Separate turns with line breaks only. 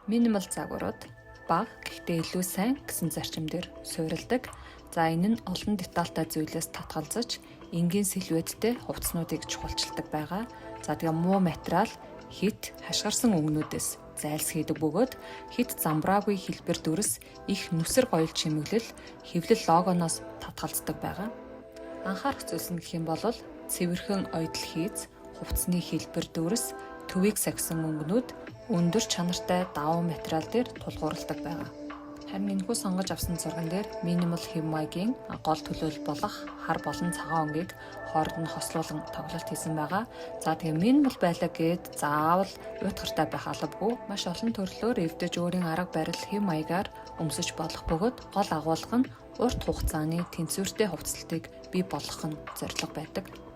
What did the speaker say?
Минимал загварууд бага гэхдээ илүү сайн гэсэн зарчимдэр суурилдаг. За энэ нь олон детальтай зүйлээс татгалзаж энгийн силуэттэй хувцснуудыг чухалчилдаг байгаа. За тэгээ муу материал хит хашгирсан өнгнүүдээс зайлсхийдэг бөгөөд хит замбраагүй хэлбэр дүрс их нүсэр гоёл чимэглэл хэвлэл логоноос татгалздаг байгаа. Анхаарах зүйлс нь гэх юм бол цэвэрхэн ойдл хийц, хувцсны хэлбэр дүрс, төвийг сахисан өнгнүүд өндөр чанартай давуу материал дээр тулгуурладаг байгаа. Харин энэхүү сонгож авсан зурган дээр минимал хэв маягийн гол төлөөлөл болох хар болон цагаан өнгийг хооронд нь хослуулан тоглолт хийсэн байгаа. За тэгээ минимал байлаа гэд заавал уйтгартай байх албагүй. Маш олон төрлөөр эвдэж өөрийн арга барил хэв маягаар өмсөж болох бөгөөд гол агуулга нь урт хугацааны тэнцвэртэй хувцлалтыг бий болгох нь зорилго байдаг.